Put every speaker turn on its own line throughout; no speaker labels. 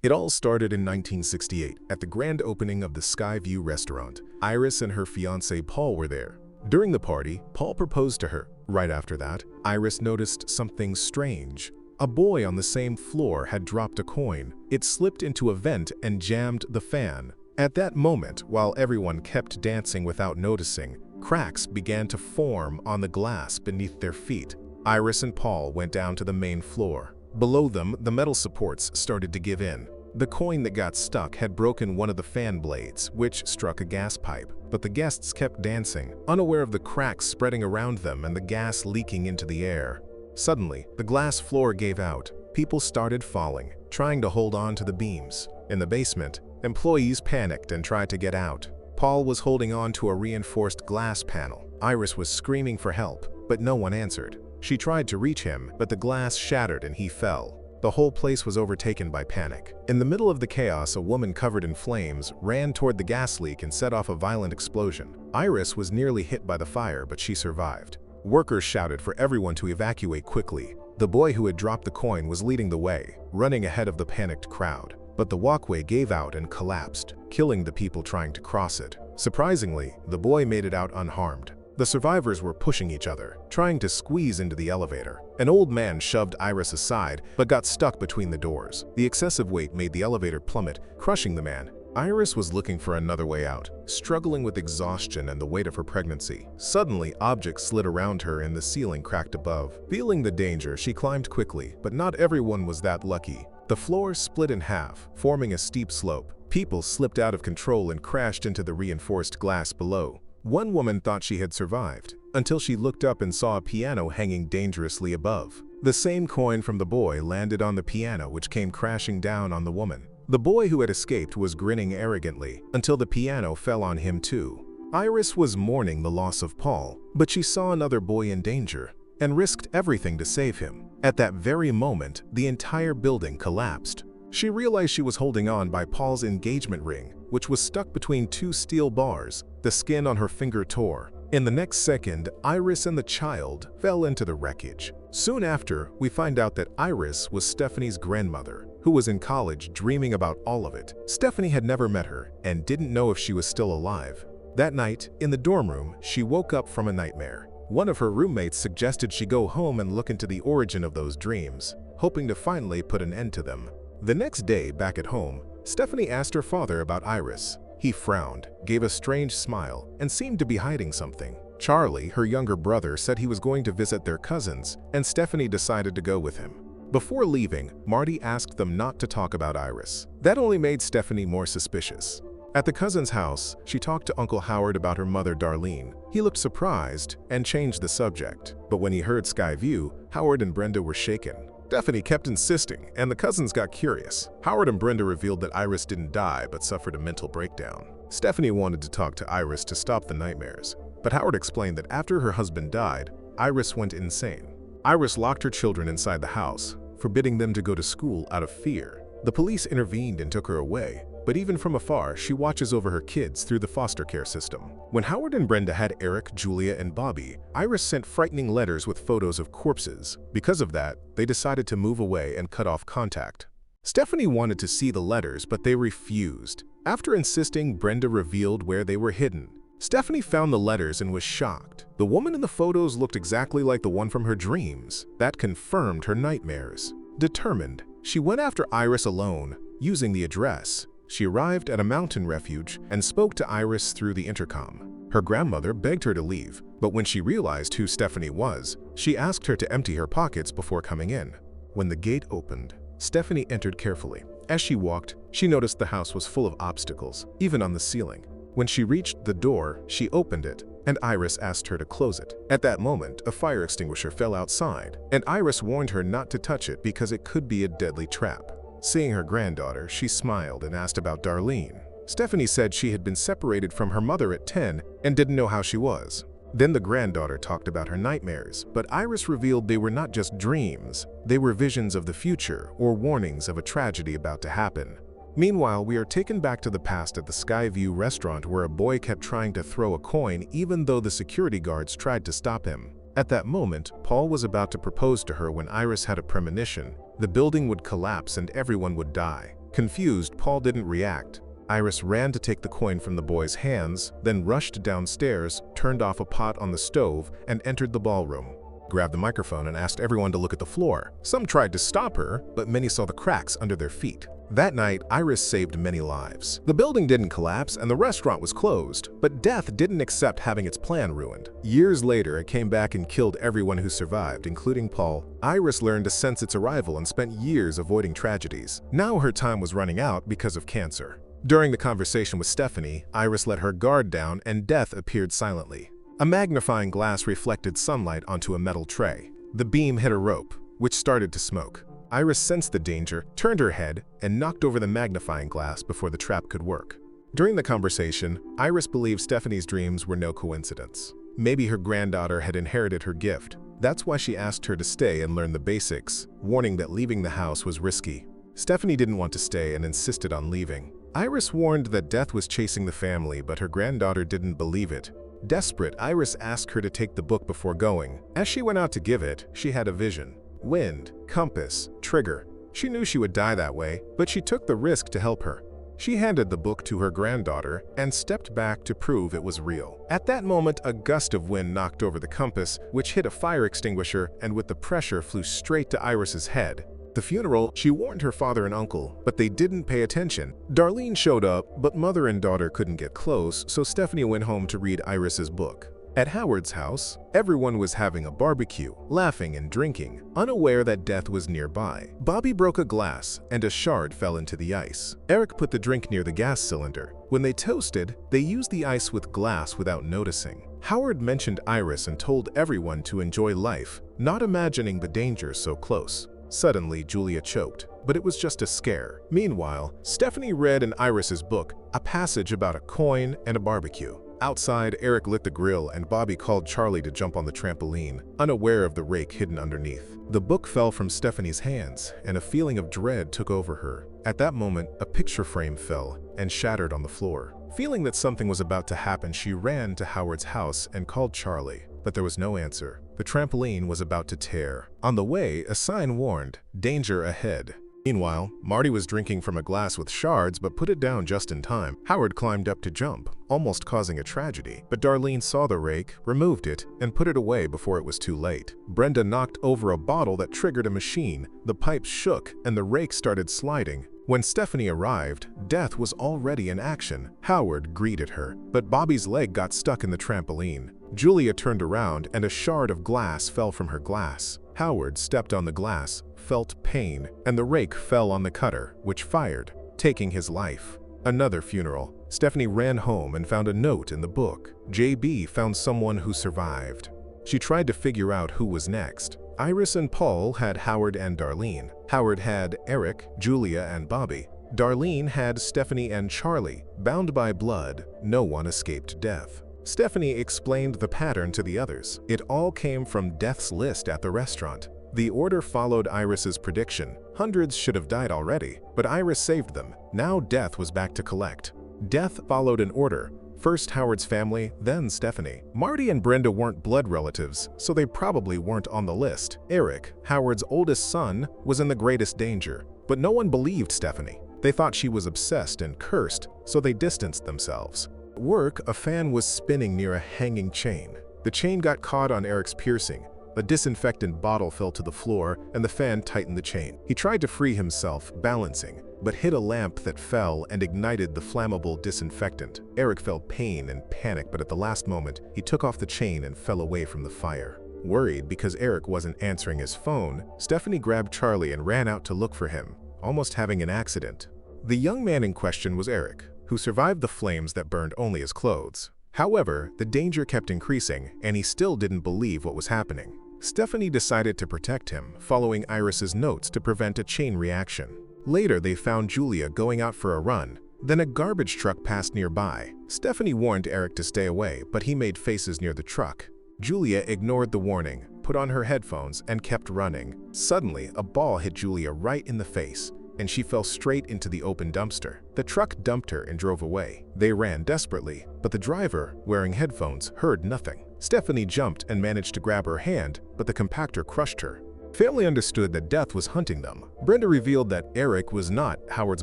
It all started in 1968 at the grand opening of the Skyview restaurant. Iris and her fiancé Paul were there. During the party, Paul proposed to her. Right after that, Iris noticed something strange. A boy on the same floor had dropped a coin. It slipped into a vent and jammed the fan. At that moment, while everyone kept dancing without noticing, cracks began to form on the glass beneath their feet. Iris and Paul went down to the main floor. Below them, the metal supports started to give in. The coin that got stuck had broken one of the fan blades, which struck a gas pipe. But the guests kept dancing, unaware of the cracks spreading around them and the gas leaking into the air. Suddenly, the glass floor gave out. People started falling, trying to hold on to the beams. In the basement, employees panicked and tried to get out. Paul was holding on to a reinforced glass panel. Iris was screaming for help, but no one answered. She tried to reach him, but the glass shattered and he fell. The whole place was overtaken by panic. In the middle of the chaos, a woman covered in flames ran toward the gas leak and set off a violent explosion. Iris was nearly hit by the fire, but she survived. Workers shouted for everyone to evacuate quickly. The boy who had dropped the coin was leading the way, running ahead of the panicked crowd. But the walkway gave out and collapsed, killing the people trying to cross it. Surprisingly, the boy made it out unharmed. The survivors were pushing each other, trying to squeeze into the elevator. An old man shoved Iris aside, but got stuck between the doors. The excessive weight made the elevator plummet, crushing the man. Iris was looking for another way out, struggling with exhaustion and the weight of her pregnancy. Suddenly, objects slid around her and the ceiling cracked above. Feeling the danger, she climbed quickly, but not everyone was that lucky. The floor split in half, forming a steep slope. People slipped out of control and crashed into the reinforced glass below. One woman thought she had survived, until she looked up and saw a piano hanging dangerously above. The same coin from the boy landed on the piano, which came crashing down on the woman. The boy who had escaped was grinning arrogantly, until the piano fell on him too. Iris was mourning the loss of Paul, but she saw another boy in danger, and risked everything to save him. At that very moment, the entire building collapsed. She realized she was holding on by Paul's engagement ring, which was stuck between two steel bars. The skin on her finger tore. In the next second, Iris and the child fell into the wreckage. Soon after, we find out that Iris was Stephanie's grandmother, who was in college dreaming about all of it. Stephanie had never met her and didn't know if she was still alive. That night, in the dorm room, she woke up from a nightmare. One of her roommates suggested she go home and look into the origin of those dreams, hoping to finally put an end to them. The next day, back at home, Stephanie asked her father about Iris. He frowned, gave a strange smile, and seemed to be hiding something. Charlie, her younger brother, said he was going to visit their cousins, and Stephanie decided to go with him. Before leaving, Marty asked them not to talk about Iris. That only made Stephanie more suspicious. At the cousin's house, she talked to Uncle Howard about her mother, Darlene. He looked surprised and changed the subject. But when he heard Skyview, Howard and Brenda were shaken. Stephanie kept insisting, and the cousins got curious. Howard and Brenda revealed that Iris didn't die but suffered a mental breakdown. Stephanie wanted to talk to Iris to stop the nightmares, but Howard explained that after her husband died, Iris went insane. Iris locked her children inside the house, forbidding them to go to school out of fear. The police intervened and took her away, but even from afar, she watches over her kids through the foster care system. When Howard and Brenda had Eric, Julia, and Bobby, Iris sent frightening letters with photos of corpses. Because of that, they decided to move away and cut off contact. Stephanie wanted to see the letters, but they refused. After insisting, Brenda revealed where they were hidden. Stephanie found the letters and was shocked. The woman in the photos looked exactly like the one from her dreams. That confirmed her nightmares. Determined, she went after Iris alone, using the address. She arrived at a mountain refuge and spoke to Iris through the intercom. Her grandmother begged her to leave, but when she realized who Stephanie was, she asked her to empty her pockets before coming in. When the gate opened, Stephanie entered carefully. As she walked, she noticed the house was full of obstacles, even on the ceiling. When she reached the door, she opened it, and Iris asked her to close it. At that moment, a fire extinguisher fell outside, and Iris warned her not to touch it because it could be a deadly trap. Seeing her granddaughter, she smiled and asked about Darlene. Stephanie said she had been separated from her mother at 10 and didn't know how she was. Then the granddaughter talked about her nightmares, but Iris revealed they were not just dreams. They were visions of the future or warnings of a tragedy about to happen. Meanwhile, we are taken back to the past at the Skyview restaurant where a boy kept trying to throw a coin even though the security guards tried to stop him. At that moment, Paul was about to propose to her when Iris had a premonition. The building would collapse and everyone would die. Confused, Paul didn't react. Iris ran to take the coin from the boy's hands, then rushed downstairs, turned off a pot on the stove, and entered the ballroom. Grabbed the microphone and asked everyone to look at the floor. Some tried to stop her, but many saw the cracks under their feet. That night, Iris saved many lives. The building didn't collapse and the restaurant was closed, but death didn't accept having its plan ruined. Years later, it came back and killed everyone who survived, including Paul. Iris learned to sense its arrival and spent years avoiding tragedies. Now her time was running out because of cancer. During the conversation with Stephanie, Iris let her guard down and death appeared silently. A magnifying glass reflected sunlight onto a metal tray. The beam hit a rope, which started to smoke. Iris sensed the danger, turned her head, and knocked over the magnifying glass before the trap could work. During the conversation, Iris believed Stephanie's dreams were no coincidence. Maybe her granddaughter had inherited her gift. That's why she asked her to stay and learn the basics, warning that leaving the house was risky. Stephanie didn't want to stay and insisted on leaving. Iris warned that death was chasing the family, but her granddaughter didn't believe it. Desperate, Iris asked her to take the book before going. As she went out to give it, she had a vision. Wind, compass, trigger. She knew she would die that way, but she took the risk to help her. She handed the book to her granddaughter and stepped back to prove it was real. At that moment, a gust of wind knocked over the compass, which hit a fire extinguisher and with the pressure flew straight to Iris's head. The funeral, she warned her father and uncle, but they didn't pay attention. Darlene showed up, but mother and daughter couldn't get close, so Stephanie went home to read Iris's book. At Howard's house, everyone was having a barbecue, laughing and drinking, unaware that death was nearby. Bobby broke a glass, and a shard fell into the ice. Eric put the drink near the gas cylinder. When they toasted, they used the ice with glass without noticing. Howard mentioned Iris and told everyone to enjoy life, not imagining the danger so close. Suddenly, Julia choked, but it was just a scare. Meanwhile, Stephanie read in Iris's book a passage about a coin and a barbecue. Outside, Eric lit the grill and Bobby called Charlie to jump on the trampoline, unaware of the rake hidden underneath. The book fell from Stephanie's hands, and a feeling of dread took over her. At that moment, a picture frame fell and shattered on the floor. Feeling that something was about to happen, she ran to Howard's house and called Charlie, but there was no answer. The trampoline was about to tear. On the way, a sign warned, "Danger ahead." Meanwhile, Marty was drinking from a glass with shards but put it down just in time. Howard climbed up to jump, almost causing a tragedy, but Darlene saw the rake, removed it, and put it away before it was too late. Brenda knocked over a bottle that triggered a machine. The pipes shook and the rake started sliding. When Stephanie arrived, death was already in action. Howard greeted her, but Bobby's leg got stuck in the trampoline. Julia turned around and a shard of glass fell from her glass. Howard stepped on the glass, felt pain, and the rake fell on the cutter, which fired, taking his life. Another funeral. Stephanie ran home and found a note in the book. JB found someone who survived. She tried to figure out who was next. Iris and Paul had Howard and Darlene. Howard had Eric, Julia, and Bobby. Darlene had Stephanie and Charlie. Bound by blood, no one escaped death. Stephanie explained the pattern to the others. It all came from Death's list at the restaurant. The order followed Iris's prediction. Hundreds should have died already, but Iris saved them. Now Death was back to collect. Death followed an order. First Howard's family, then Stephanie. Marty and Brenda weren't blood relatives, so they probably weren't on the list. Eric, Howard's oldest son, was in the greatest danger, but no one believed Stephanie. They thought she was obsessed and cursed, so they distanced themselves. At work, a fan was spinning near a hanging chain. The chain got caught on Eric's piercing. A disinfectant bottle fell to the floor, and the fan tightened the chain. He tried to free himself, balancing, but hit a lamp that fell and ignited the flammable disinfectant. Eric felt pain and panic, but at the last moment, he took off the chain and fell away from the fire. Worried because Eric wasn't answering his phone, Stephanie grabbed Charlie and ran out to look for him, almost having an accident. The young man in question was Eric, who survived the flames that burned only his clothes. However, the danger kept increasing, and he still didn't believe what was happening. Stephanie decided to protect him, following Iris's notes to prevent a chain reaction. Later, they found Julia going out for a run. Then a garbage truck passed nearby. Stephanie warned Eric to stay away, but he made faces near the truck. Julia ignored the warning, put on her headphones, and kept running. Suddenly, a ball hit Julia right in the face, and she fell straight into the open dumpster. The truck dumped her and drove away. They ran desperately, but the driver, wearing headphones, heard nothing. Stephanie jumped and managed to grab her hand, but the compactor crushed her. Family understood that death was hunting them. Brenda revealed that Eric was not Howard's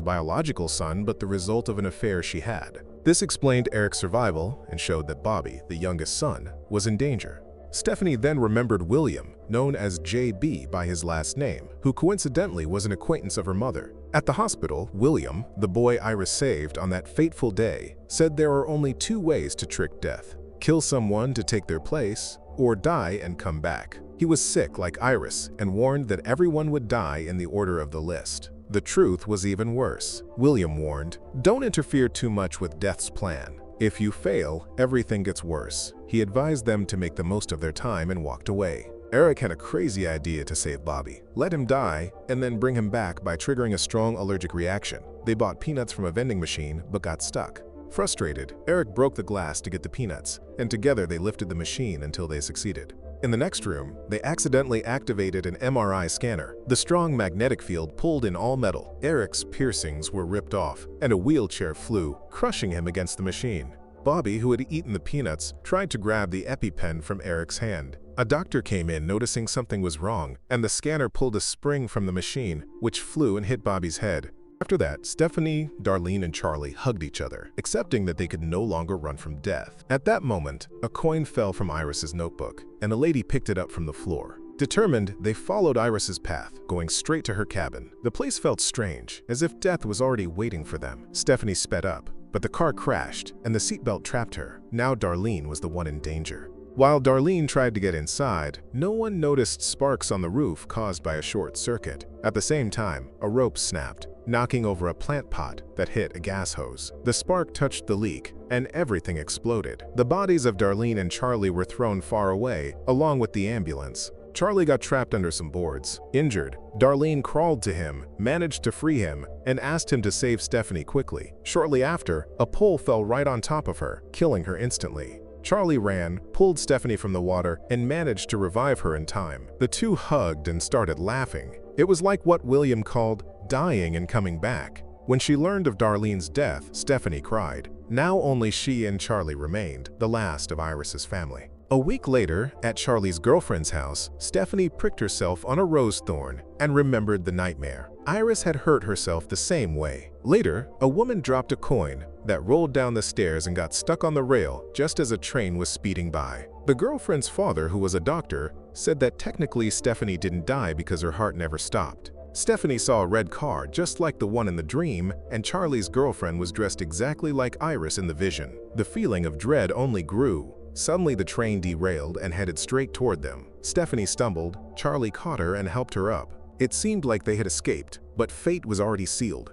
biological son but the result of an affair she had. This explained Eric's survival and showed that Bobby, the youngest son, was in danger. Stephanie then remembered William, known as JB by his last name, who coincidentally was an acquaintance of her mother. At the hospital, William, the boy Iris saved on that fateful day, said there are only two ways to trick death: kill someone to take their place, or die and come back. He was sick like Iris and warned that everyone would die in the order of the list. The truth was even worse. William warned, "Don't interfere too much with death's plan. If you fail, everything gets worse." He advised them to make the most of their time and walked away. Eric had a crazy idea to save Bobby. Let him die and then bring him back by triggering a strong allergic reaction. They bought peanuts from a vending machine but got stuck. Frustrated, Eric broke the glass to get the peanuts, and together they lifted the machine until they succeeded. In the next room, they accidentally activated an MRI scanner. The strong magnetic field pulled in all metal. Eric's piercings were ripped off, and a wheelchair flew, crushing him against the machine. Bobby, who had eaten the peanuts, tried to grab the EpiPen from Eric's hand. A doctor came in noticing something was wrong, and the scanner pulled a spring from the machine, which flew and hit Bobby's head. After that, Stephanie, Darlene, and Charlie hugged each other, accepting that they could no longer run from death. At that moment, a coin fell from Iris's notebook, and a lady picked it up from the floor. Determined, they followed Iris's path, going straight to her cabin. The place felt strange, as if death was already waiting for them. Stephanie sped up, but the car crashed, and the seatbelt trapped her. Now Darlene was the one in danger. While Darlene tried to get inside, no one noticed sparks on the roof caused by a short circuit. At the same time, a rope snapped, knocking over a plant pot that hit a gas hose. The spark touched the leak, and everything exploded. The bodies of Darlene and Charlie were thrown far away, along with the ambulance. Charlie got trapped under some boards. Injured, Darlene crawled to him, managed to free him, and asked him to save Stephanie quickly. Shortly after, a pole fell right on top of her, killing her instantly. Charlie ran, pulled Stephanie from the water, and managed to revive her in time. The two hugged and started laughing. It was like what William called dying and coming back. When she learned of Darlene's death, Stephanie cried. Now only she and Charlie remained, the last of Iris's family. A week later, at Charlie's girlfriend's house, Stephanie pricked herself on a rose thorn and remembered the nightmare. Iris had hurt herself the same way. Later, a woman dropped a coin that rolled down the stairs and got stuck on the rail just as a train was speeding by. The girlfriend's father, who was a doctor, said that technically Stephanie didn't die because her heart never stopped. Stephanie saw a red car just like the one in the dream, and Charlie's girlfriend was dressed exactly like Iris in the vision. The feeling of dread only grew. Suddenly the train derailed and headed straight toward them. Stephanie stumbled, Charlie caught her and helped her up. It seemed like they had escaped, but fate was already sealed.